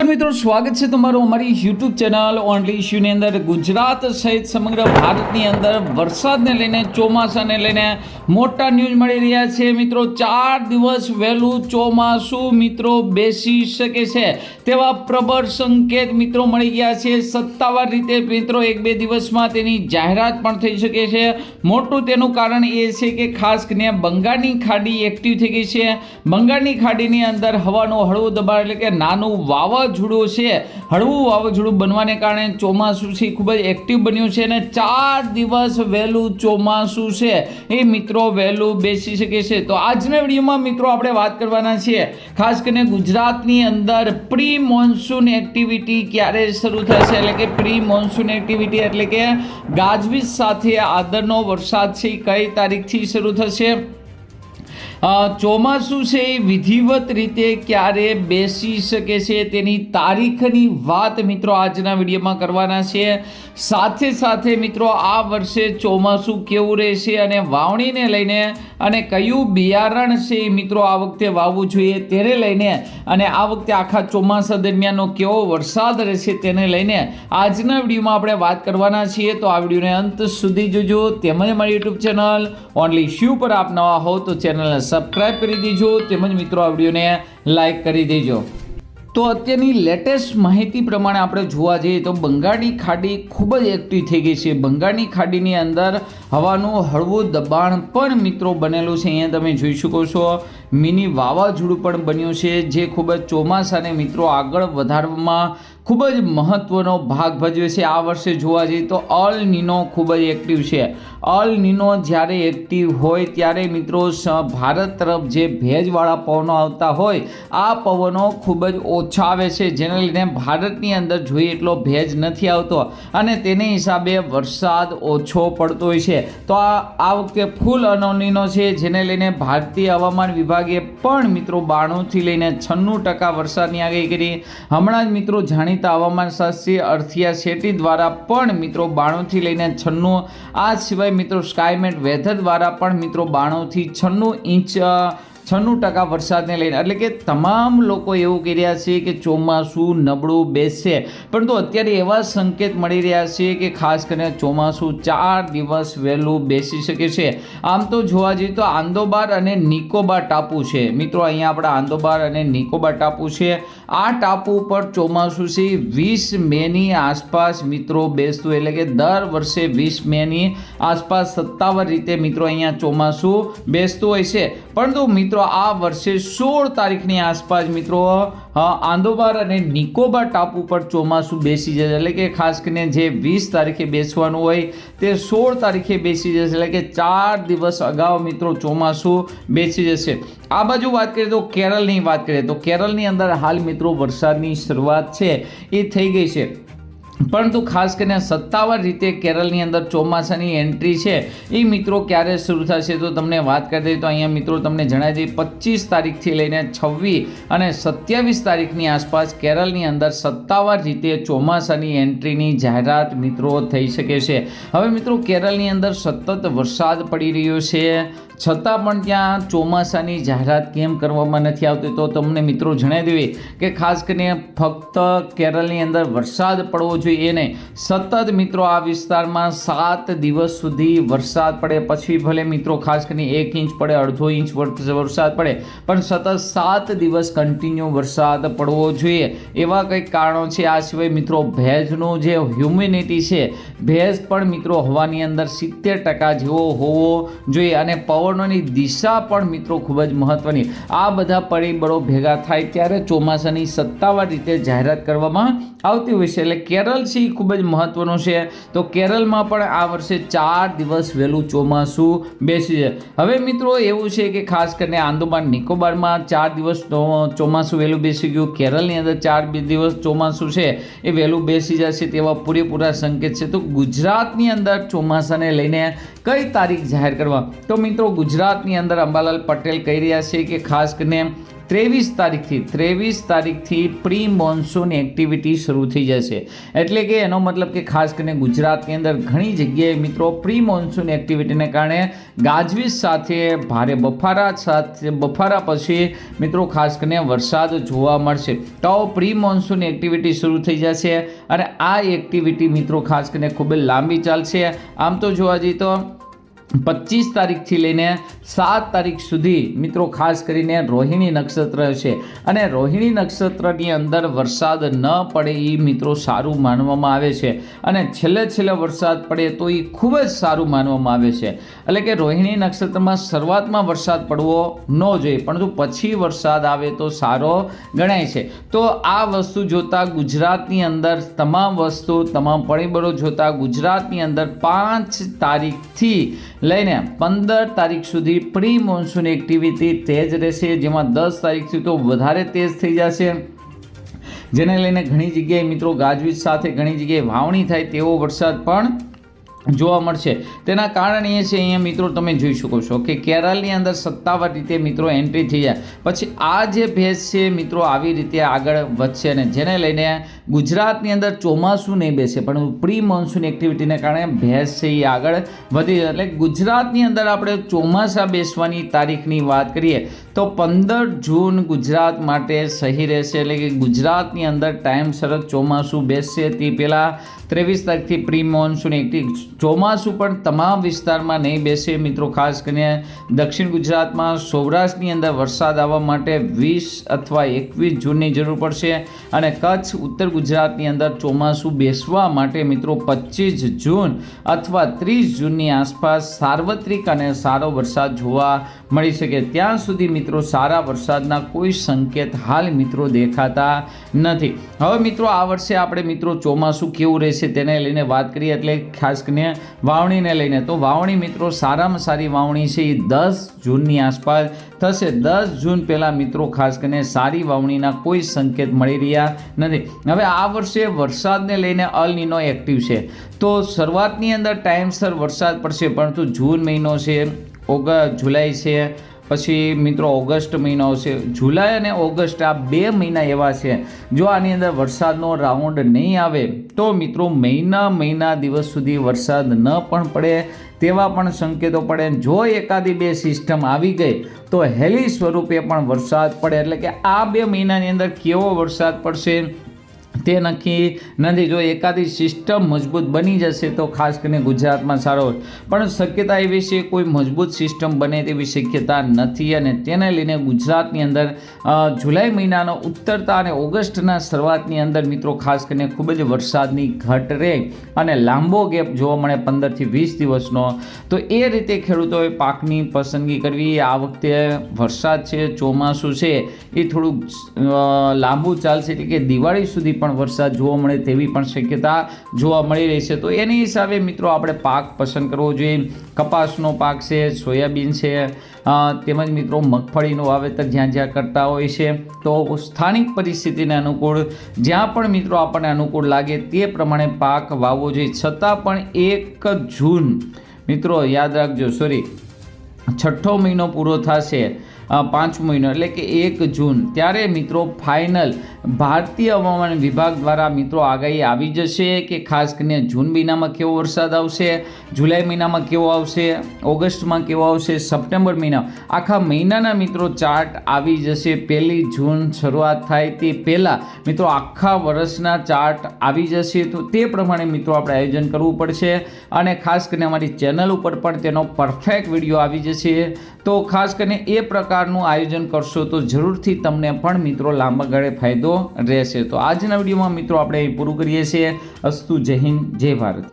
મિત્રો, સ્વાગત છે તમારું અમારી યુટ્યુબ ચેનલ ઓનલી ઇશ્યુની અંદર। ગુજરાત સહિત સમગ્ર ભારતની અંદર વરસાદને લઈને, ચોમાસાને લઈને મોટા ન્યૂઝ મળી રહ્યા છે। મિત્રો, 4 દિવસ વહેલું ચોમાસું મિત્રો બેસી શકે છે તેવા પ્રબળ સંકેત મિત્રો મળી ગયા છે। સત્તાવાર રીતે મિત્રો 1-2 દિવસમાં તેની જાહેરાત પણ થઈ શકે છે। મોટું તેનું કારણ એ છે કે ખાસ કરીને બંગાળની ખાડી એક્ટિવ થઈ ગઈ છે। બંગાળની ખાડીની અંદર હવાનું હળવું દબાણ એટલે કે નાનું વાવાઝોડું છે, હળવું વાવાઝોડું બનવાને કારણે ચોમાસું છે ખૂબ જ એક્ટિવ બન્યું છે અને 4 દિવસ વહેલું ચોમાસું છે એ મિત્રો વહેલું બેસી શકે છે। તો આજના વિડીયોમાં મિત્રો આપણે વાત કરવાના છીએ ખાસ કરીને ગુજરાતની અંદર પ્રી મોન્સૂન એક્ટિવિટી ક્યારે શરૂ થશે, એટલે કે પ્રી મોન્સૂન એક્ટિવિટી એટલે કે ગાજવીજ સાથે આદરનો વરસાદ છે કઈ તારીખથી શરૂ થશે, ચોમાસું છે એ વિધિવત રીતે ક્યારે બેસી શકે છે તેની તારીખની વાત મિત્રો આજના વિડીયોમાં કરવાના છે। સાથે સાથે મિત્રો આ વર્ષે ચોમાસું કેવું રહેશે અને વાવણીને લઈને અને કયું બિયારણ છે મિત્રો આ વખતે વાવવું જોઈએ તેને લઈને અને આ વખતે આખા ચોમાસા દરમિયાનનો કેવો વરસાદ રહેશે તેને લઈને આજના વિડીયોમાં આપણે વાત કરવાના છીએ। તો આ વિડીયોને અંત સુધી જોજો। તેમજ મારી યુટ્યુબ ચેનલ ઓનલી ઇશ્યુ પર આપ નવા હો તો ચેનલને સબસ્ક્રાઇબ કરી દેજો, તેમજ મિત્રો આ વિડીયોને લાઈક કરી દેજો। તો અત્યારની લેટેસ્ટ માહિતી પ્રમાણે આપણે જોવા જઈએ તો બંગાળની ખાડી ખૂબ જ એક્ટિવ થઈ ગઈ છે। બંગાળની ખાડીની અંદર હવાનું હળવું દબાણ પણ મિત્રો બનેલું છે। અહીંયા તમે જોઈ શકો છો મિની વાવાઝોડું પણ બન્યું છે જે ખૂબ જ ચોમાસાને મિત્રો આગળ વધારવામાં ખૂબ જ મહત્વનો ભાગ ભજવે છે। આ વર્ષે જોવા જઈએ તો અલ નીનો ખૂબ જ એક્ટિવ છે। અલ નીનો જ્યારે એક્ટિવ હોય ત્યારે મિત્રો ભારત તરફ જે ભેજવાળા પવનો આવતા હોય આ પવનો ખૂબ જ ઓછા આવે છે, જેને લઈને ભારતની અંદર જોઈએ એટલો ભેજ નથી આવતો અને તેને હિસાબે વરસાદ ઓછો પડતો હોય છે। તો આ વખતે ફૂલ અલ નીનો છે, જેને લઈને ભારતીય હવામાન વિભાગે પણ મિત્રો 92 થી લઈને 96% વરસાદની આગાહી કરી। હમણાં જ મિત્રો જાણીતા હવામાન શાસ્ત્રી અર્થિયા શેટ્ટી દ્વારા પણ મિત્રો 92 થી લઈને 96, આ સિવાય મિત્રો સ્કાયમેટ વેધર દ્વારા પણ મિત્રો 92 થી 96% વરસાદને લઈને એટલે કે તમામ લોકો એવું કહી રહ્યા છે કે ચોમાસું નબળું બેસશે, પરંતુ અત્યારે એવા સંકેત મળી રહ્યા છે કે ખાસ કરીને ચોમાસું 4 દિવસ વહેલું બેસી શકે છે। આમ તો જોવા જઈએ તો આંદોબાર અને નિકોબાર ટાપુ છે મિત્રો, અહીંયા આપણા આંદોબાર અને નિકોબાર ટાપુ છે। આ ટાપુ ઉપર ચોમાસું છે 20 મેની આસપાસ મિત્રો બેસતું, એટલે કે દર વર્ષે 20 મેની આસપાસ સત્તાવાર રીતે મિત્રો અહીંયા ચોમાસું બેસતું હોય છે, પરંતુ મિત્રો આ વર્ષે 16 તારીખની આસપાસ મિત્રો આંદોબાર અને નિકોબાર ટાપુ પર ચોમાસું બેસી જશે, એટલે કે ખાસ કરીને જે 20 તારીખે બેસવાનું હોય તે 16 તારીખે બેસી જશે, એટલે કે 4 દિવસ અગાઉ મિત્રો ચોમાસું બેસી જશે। આ બાજુ વાત કરીએ તો કેરળની વાત કરીએ તો કેરળની અંદર હાલ મિત્રો વરસાદની શરૂઆત છે એ થઈ ગઈ છે, પરંતુ ખાસ કરીને સત્તાવાર રીતે કેરળની અંદર ચોમાસાની એન્ટ્રી છે એ મિત્રો ક્યારે શરૂ થશે તો તમને વાત કરી દઈએ તો અહીંયા મિત્રો તમને જણાવી દઈએ 25 તારીખથી લઈને 26 અને 27 તારીખની આસપાસ કેરળની અંદર સત્તાવાર રીતે ચોમાસાની એન્ટ્રીની જાહેરાત મિત્રો થઈ શકે છે। હવે મિત્રો કેરળની અંદર સતત વરસાદ પડી રહ્યો છે છતાં પણ ત્યાં ચોમાસાની જાહેરાત કેમ કરવામાં નથી આવતી તો તમને મિત્રો જણાવી દેવી કે ખાસ કરીને ફક્ત કેરળની અંદર વરસાદ પડવો જોઈએ એ નહીં, સતત મિત્રો આ વિસ્તારમાં 7 દિવસ સુધી વરસાદ પડે, પછી ભલે મિત્રો ખાસ કરીને 1 ઇંચ પડે, અડધો ઇંચ વરસાદ પડે, પણ સતત 7 દિવસ કન્ટિન્યુ વરસાદ પડવો જોઈએ। એવા કંઈક કારણો છે। આ સિવાય મિત્રો ભેજનું જે હ્યુમિડિટી છે, ભેજ પણ મિત્રો હવાની અંદર 70% જેવો હોવો જોઈએ અને પવનોની દિશા પણ મિત્રો ખૂબ જ મહત્વની। આ બધા પરિબળો ભેગા થાય ત્યારે ચોમાસાની સત્તાવાર રીતે જાહેરાત કરવામાં આવતી હોય છે, એટલે કેરળ છે એ ખૂબ જ મહત્વનું છે। તો કેરળમાં પણ આ વર્ષે 4 દિવસ વહેલું ચોમાસું બેસી જાય। હવે મિત્રો એવું છે કે ખાસ કરીને આંદોમાન નિકોબારમાં 4 દિવસ ચોમાસું વહેલું બેસી ગયું, કેરળની અંદર 4 દિવસ ચોમાસું છે એ વહેલું બેસી જશે તેવા પૂરેપૂરા સંકેત છે। તો ગુજરાતની અંદર ચોમાસાને લઈને કઈ તારીખ જાહેર કરવા તો મિત્રો ગુજરાતની અંદર અંબાલાલ પટેલ કહી રહ્યા છે કે ખાસ કરીને 23 તારીખથી પ્રી મોન્સૂન એક્ટિવિટી શરૂ થઈ જશે. એટલે કે એનો મતલબ કે ખાસ કરીને ગુજરાતની અંદર ઘણી જગ્યાએ મિત્રો પ્રી મોન્સૂન એક્ટિવિટીને કારણે ગાજવીજ સાથે ભારે બફારા પછી મિત્રો ખાસ કરીને વરસાદ જોવા મળશે. તો પ્રી મોન્સૂન એક્ટિવિટી શરૂ થઈ જશે અને આ એક્ટિવિટી મિત્રો ખાસ કરીને ખૂબ જ લાંબી ચાલશે. આમ તો જોવા જઈએ તો 25 તારીખથી લઈને 7 તારીખ સુધી મિત્રો ખાસ કરીને રોહિણી નક્ષત્ર છે અને રોહિણી નક્ષત્રની અંદર વરસાદ ન પડે એ મિત્રો સારું માનવામાં આવે છે અને છેલ્લે વરસાદ પડે તો એ ખૂબ જ સારું માનવામાં આવે છે. એટલે કે રોહિણી નક્ષત્રમાં શરૂઆતમાં વરસાદ પડવો ન જોઈએ પરંતુ પછી વરસાદ આવે તો સારો ગણાય છે. તો આ વસ્તુ જોતાં ગુજરાતની અંદર તમામ પરિબળો જોતાં ગુજરાતની અંદર 5 તારીખથી લઈને 15 તારીખ સુધી પ્રી મોન્સૂન એક્ટિવિટી તેજ રહેશે, જેમાં 10 તારીખથી તો વધારે તેજ થઈ જશે, જેને લઈને ઘણી જગ્યાએ મિત્રો ગાજવીજ સાથે ઘણી જગ્યાએ વાવણી થાય તેવો વરસાદ પણ જોવા મળશે. તેના કારણ એ છે અહીંયા મિત્રો તમે જોઈ શકો છો કે કેરળની અંદર સત્તાવાર રીતે મિત્રો એન્ટ્રી થઈ જાય પછી આ જે ભેજ છે મિત્રો આવી રીતે આગળ વધશે અને જેને લઈને ગુજરાતની અંદર ચોમાસું નહીં બેસે પણ પ્રી મોન્સૂન એક્ટિવિટીને કારણે ભેજ છે એ આગળ વધી. એટલે ગુજરાતની અંદર આપણે ચોમાસા બેસવાની તારીખની વાત કરીએ તો 15 જૂન ગુજરાત માટે સહી રહેશે. એટલે કે ગુજરાતની અંદર ટાઈમસર જ ચોમાસું બેસશે. તે પહેલાં 23 તારીખથી પ્રી મોન્સૂન એક્ટિવિટી ચોમાસું પણ તમામ વિસ્તારમાં નહીં બેસે મિત્રો. ખાસ કરીને દક્ષિણ ગુજરાતમાં સૌરાષ્ટ્રની અંદર વરસાદ આવવા માટે 20 અથવા 21 જૂનની જરૂર પડશે અને કચ્છ ઉત્તર ગુજરાતની અંદર ચોમાસું બેસવા માટે મિત્રો 25 જૂન અથવા 30 જૂનની આસપાસ સાર્વત્રિક અને સારો વરસાદ જોવા મળી શકે. ત્યાં સુધી મિત્રો સારા વરસાદના કોઈ સંકેત હાલ મિત્રો દેખાતા નથી. હવે મિત્રો આ વર્ષે આપણે મિત્રો ચોમાસું કેવું રહેશે તેને લઈને વાત કરીએ. એટલે ખાસ કરીને વાવણીને લઈને તો વાવણી મિત્રો સારામાં સારી વાવણી છે એ 10 જૂનની આસપાસ થશે. 10 જૂન પહેલાં મિત્રો ખાસ કરીને સારી વાવણીના કોઈ સંકેત મળી રહ્યા નથી. હવે આ વર્ષે વરસાદને લઈને અલ નીનો એક્ટિવ છે તો શરૂઆતની અંદર ટાઈમસર વરસાદ પડશે પરંતુ જૂન મહિનો છે, જુલાઈ છે, પછી મિત્રો ઓગસ્ટ મહિનો આવશે. જુલાઈ અને ઓગસ્ટ આ 2 મહિના એવા છે જો આની અંદર વરસાદનો રાઉન્ડ નહીં આવે તો મિત્રો મહિના દિવસ સુધી વરસાદ ન પણ પડે તેવા પણ સંકેતો પડે. જો એકાદી 2 સિસ્ટમ આવી ગઈ તો હેલી સ્વરૂપે પણ વરસાદ પડે. એટલે કે આ 2 મહિનાની અંદર કેવો વરસાદ પડશે તે નક્કી નથી. જો એકાદી સિસ્ટમ મજબૂત બની જશે તો ખાસ કરીને ગુજરાતમાં સારો, પણ શક્યતા એવી છે કોઈ મજબૂત સિસ્ટમ બને તેવી શક્યતા નથી અને તેને લઈને ગુજરાતની અંદર જુલાઈ મહિનાનો ઉત્તરતા અને ઓગસ્ટના શરૂઆતની અંદર મિત્રો ખાસ કરીને ખૂબ જ વરસાદની ઘટ રહે અને લાંબો ગેપ જોવા મળે 15 થી 20 દિવસનો. તો એ રીતે ખેડૂતોએ પાકની પસંદગી કરવી. આ વખતે વરસાદ છે, ચોમાસું છે એ થોડુંક લાંબુ ચાલશે એટલે કે દિવાળી સુધી પણ વરસાદ જોવા મળે તેવી પણ શક્યતા જોવા મળી રહી છે. તો એની હિસાબે મિત્રો આપણે પાક પસંદ કરવો જોઈએ. કપાસનો પાક છે, સોયાબીન છે, તેમજ મિત્રો મગફળીનું વાવેતર જ્યાં કરતા હોય છે તો સ્થાનિક પરિસ્થિતિને અનુકૂળ જ્યાં પણ મિત્રો આપણને અનુકૂળ લાગે તે પ્રમાણે પાક વાવવો જોઈએ. છતાં પણ 1 જૂન મિત્રો યાદ રાખજો, છઠ્ઠો મહિનો પૂરો થશે, 5મો મહિનો એટલે કે 1 જૂન ત્યારે મિત્રો ફાઇનલ ભારતીય હવામાન વિભાગ દ્વારા મિત્રો આગાહી આવી જશે કે ખાસ કરીને જૂન મહિનામાં કેવો વરસાદ આવશે, જુલાઈ મહિનામાં કેવો આવશે, ઓગસ્ટમાં કેવો આવશે, સપ્ટેમ્બર મહિના, આખા મહિનાના મિત્રો ચાર્ટ આવી જશે. 1 જૂન શરૂઆત થાય તે પહેલાં મિત્રો આખા વર્ષના ચાર્ટ આવી જશે. તો તે પ્રમાણે મિત્રો આપણે આયોજન કરવું પડશે અને ખાસ કરીને અમારી ચેનલ ઉપર પણ તેનો પરફેક્ટ વિડીયો આવી જશે. તો ખાસ કરીને એ પ્રકારનું આયોજન કરશો તો જરૂરથી તમને પણ મિત્રો લાંબા ગાળે ફાયદો રહેશે. તો આજના વિડીયોમાં મિત્રો આપણે પૂરું કરીએ છીએ. અસ્તુ, જય હિન્દ, જય ભારત.